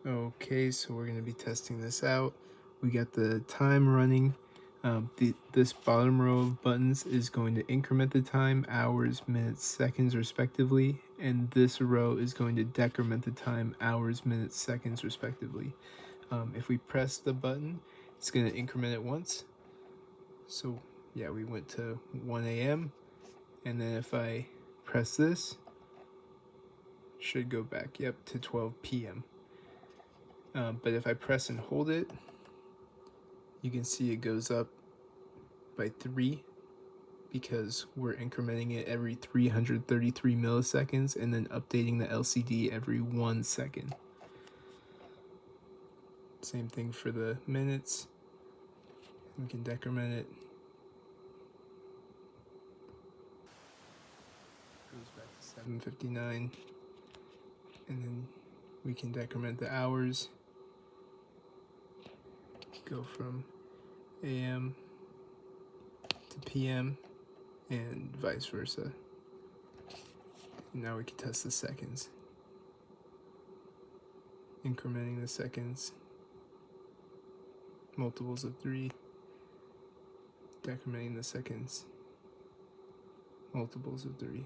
Okay, so we're going to be testing this out. We got the time running. This bottom row of buttons is going to increment the time, hours, minutes, seconds, respectively, and this row is going to decrement the time, hours, minutes, seconds, respectively. If we press the button, it's going to increment it once. So yeah, we went to 1 a.m. and then if I press this, should go back, yep, to 12 p.m. But if I press and hold it, you can see it goes up by 3 because we're incrementing it every 333 milliseconds and then updating the LCD every 1 second. Same thing for the minutes. We can decrement it. Goes back to 7:59, and then we can decrement the hours. Go from AM to PM and vice versa. And now we can test the seconds. Incrementing the seconds, multiples of 3, decrementing the seconds, multiples of 3.